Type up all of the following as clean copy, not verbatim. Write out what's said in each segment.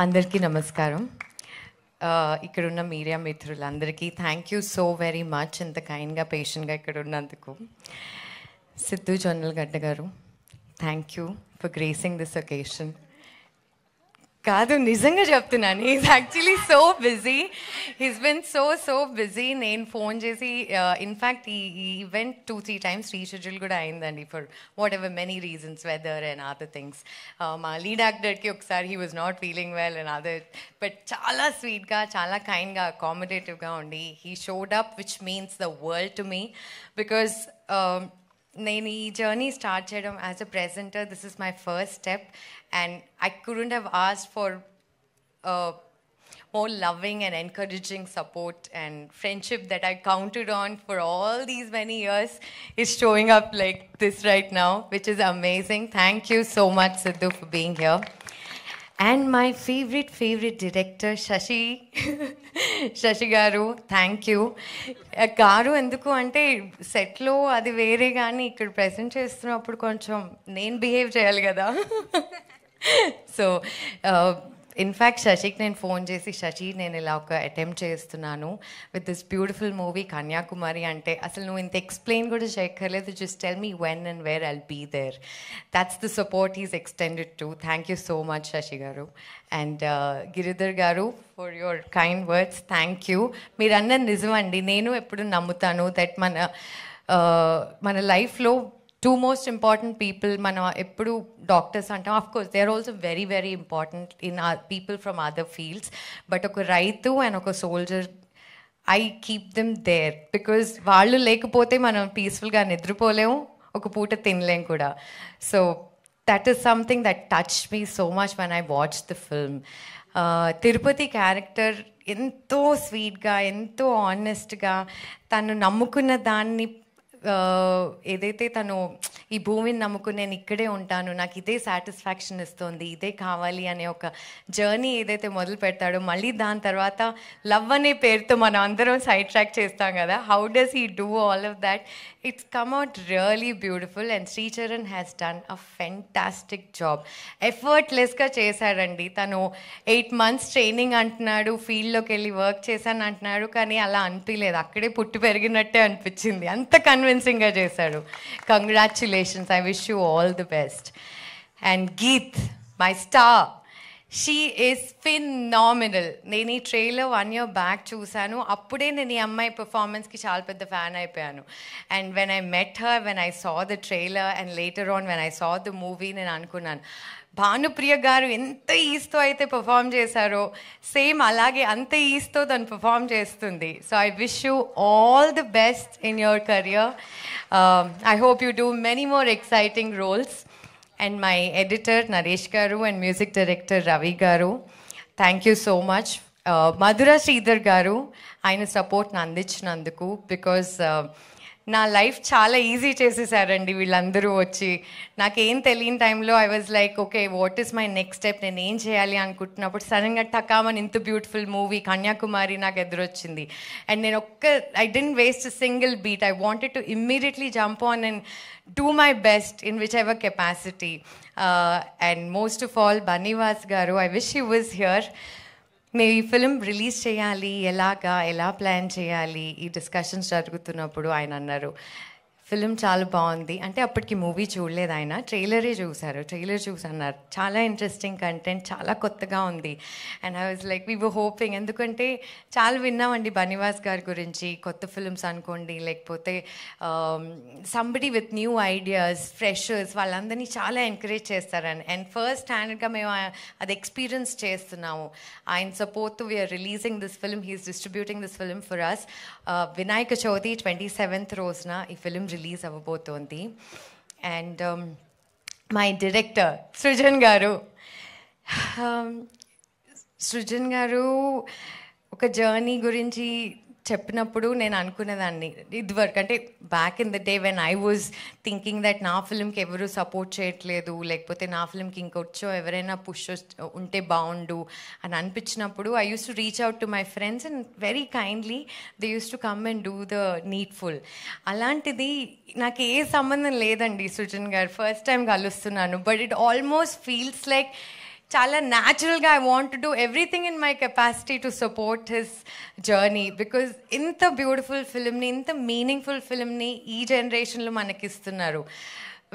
అందరికీ నమస్కారం. ఇక్కడున్న మీడియా మిత్రులందరికీ thank you so very much ఇంత కైండ్గా పేషెంట్గా ఇక్కడ ఉన్నందుకు. Siddhu Jonnalagadda garu, thank you for gracing this occasion. కాదు, నిజంగా చెప్తున్నాను, he's actually so busy, he's been so busy. నేను ఫోన్ చేసి ఇన్ఫ్యాక్ట్ ఈ ఈవెంట్ 2-3 times రీషెడ్యూల్ కూడా అయిందండి for whatever many reasons, weather and other things. మా లీడ్ యాక్టర్కి ఒకసారి he was not feeling well and other, but చాలా స్వీట్గా, చాలా కైండ్గా, అకామిడేటివ్గా ఉండి he showed up, which means the world to me. Because నేను ఈ జర్నీ స్టార్ట్ చేయడం as a presenter, this is my first step and I couldn't have asked for more loving and encouraging support and friendship that I counted on for all these many years is showing up like this right now, which is amazing. Thank you so much, Siddhu, for being here. And my favorite director, Shashi garu, thank you. గారు ఎందుకు అంటే సెట్లో అది వేరే, కానీ ఇక్కడ present చేస్తున్నప్పుడు కొంచెం నేను బిహేవ్ చేయాలి కదా. సో ఇన్ఫ్యాక్ట్ శశికి నేను ఫోన్ చేసి, శశి నేను ఇలా ఒక అటెంప్ట్ చేస్తున్నాను with this beautiful movie Kanyakumari అంటే, అసలు నువ్వు ఇంత ఎక్స్ప్లెయిన్ కూడా చేయక్కర్లేదు, just tell me when and where I'll be there. That's the support is extended to. Thank you so much Shashi garu. And Giridhar garu, for your kind words, thank you. మీరు అన్నది నిజమండి, నేను ఎప్పుడు నమ్ముతాను దట్ మన లైఫ్లో టూ మోస్ట్ ఇంపార్టెంట్ పీపుల్, మనం ఎప్పుడు డాక్టర్స్ అంటాం, of course they are also very important in people from other fields, but ఒక రైతు అండ్ ఒక soldier, I keep them there. Because వాళ్ళు లేకపోతే మనం పీస్ఫుల్గా నిద్రపోలేము, ఒక పూట తినలేం కూడా. So that is something that touch me so much when I watch the film. Tirupati character ఎంతో స్వీట్గా, ఎంతో ఆనెస్ట్గా, తను నమ్ముకున్న దాన్ని, ఏదైతే తను ఈ భూమిని నమ్ముకుని నేను ఇక్కడే ఉంటాను, నాకు ఇదే సాటిస్ఫాక్షన్ ఇస్తుంది, ఇదే కావాలి అనే ఒక జర్నీ ఏదైతే మొదలు పెడతాడో, మళ్ళీ దాని తర్వాత లవ్ అనే పేరుతో మనం అందరం సైడ్ ట్రాక్ చేస్తాం కదా. How does he do all of that? It's come out really beautiful. And Sricharan has done a fantastic job. ఎఫర్ట్లెస్గా చేశాడండి. తను 8 months ట్రైనింగ్ అంటున్నాడు, ఫీల్డ్లోకి వెళ్ళి వర్క్ చేశాను అంటున్నాడు, కానీ అలా అనిపించలేదు, అక్కడే పుట్టి పెరిగినట్టే అనిపించింది, అంత కన్విన్సింగ్గా చేశాడు. Congratulations, I wish you all the best. And Geet, my star, she is phenomenal. నేను ఈ ట్రైలర్ 1 year బ్యాక్ చూశాను, అప్పుడే నేను ఈ అమ్మాయి పర్ఫార్మెన్స్కి చాలా పెద్ద ఫ్యాన్ అయిపోయాను. And when I met her, when I saw the trailer and later on when I saw the movie, నేను అనుకున్నాను, భానుప్రియ గారు ఎంత ఈస్తో అయితే పర్ఫామ్ చేశారో, సేమ్ అలాగే అంత ఈస్తో తను పర్ఫామ్ చేస్తుంది. So I wish you all the best in your career. I hope you do many more exciting roles. And my editor Naresh garu and music director Ravi garu, thank you so much. Madhura Sridhar garu, ayana support nandinchinanduku, because నా life చాలా easy చేసేసారండి వీళ్ళందరూ వచ్చి. నాకేం తెలియని టైంలో I was like, okay what is my next step, నేను ఏం చేయాలి అనుకుంటున్నప్పుడు సడన్గా టకామని ఇంత బ్యూటిఫుల్ మూవీ కన్యాకుమారి నాకు ఎదురొచ్చింది. అండ్ నేను I didn't waste a single beat. I wanted to immediately jump on and do my best in whichever capacity. And most of all, Baniwas garu, I wish he was here. మేము ఈ film release చేయాలి, ఎలా plan చేయాలి, ఈ discussions జరుగుతున్నప్పుడు ఆయన అన్నారు, film చాలా బాగుంది అంటే, అప్పటికి మూవీ చూడలేదు ఆయన, ట్రైలరే చూశారు, ట్రైలర్ చూసి అన్నారు చాలా ఇంట్రెస్టింగ్ కంటెంట్, చాలా కొత్తగా ఉంది. And I was like, we were hoping, ఎందుకంటే చాలా విన్నామండి బనివాస్ గారి గురించి, కొత్త ఫిలిమ్స్ అనుకోండి, లేకపోతే somebody with new ideas, freshers, వాళ్ళందరినీ చాలా ఎంకరేజ్ చేస్తారని. అండ్ ఫస్ట్ హ్యాండ్గా మేము అది ఎక్స్పీరియన్స్ చేస్తున్నాము. ఆయన support we're releasing this film, he's distributing this film for us. Vinayaka Chavithi 27th రోజున ఈ ఫిలిం రిలీజ్ అవ్వబోతోంది. And my director Srujan garu, Srujan గారు ఒక జర్నీ గురించి చెప్పినప్పుడు నేను అనుకునేదాన్ని, ఇదివరకు అంటే back in the day when I was thinking that నా ఫిల్మ్కి ఎవరు సపోర్ట్ చేయట్లేదు, లేకపోతే నా ఫిల్మ్కి ఇంకొచ్చో ఎవరైనా పుష్ ఉంటే బాగుండు అని అనిపించినప్పుడు, I used to reach out to my friends and very kindly they used to come and do the needful. అలాంటిది నాకు ఏ సంబంధం లేదండి సృజన్ గారు, ఫస్ట్ టైం కలుస్తున్నాను, but it almost feels like చాలా న్యాచురల్గా I want to do everything in my capacity to support his journey, because ఇంత beautiful ఫిల్మ్ని, ఇంత మీనింగ్ఫుల్ ఫిల్మ్ని ఈ జనరేషన్లో మనకిస్తున్నారు.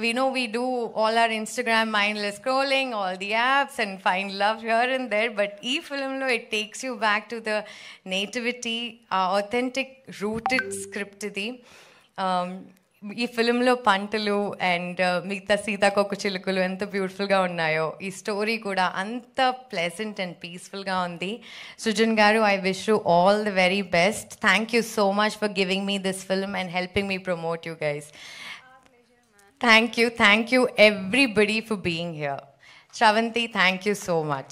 We know we do all our Instagram mindless scrolling, all the apps, and find love here and there, but ee film lo it takes you back to the nativity, authentic rooted script idi. ఈ ఫిలింలో పంటలు and మిగతా సీతాకోక చిలుకలు ఎంత బ్యూటిఫుల్గా ఉన్నాయో, ఈ స్టోరీ కూడా అంత ప్లెజెంట్ అండ్ పీస్ఫుల్గా ఉంది. సృజన్ గారు, I wish you all the very best. Thank you so much for giving me this film and helping me promote you guys. Thank you everybody for being here. Shravanti, thank you so much.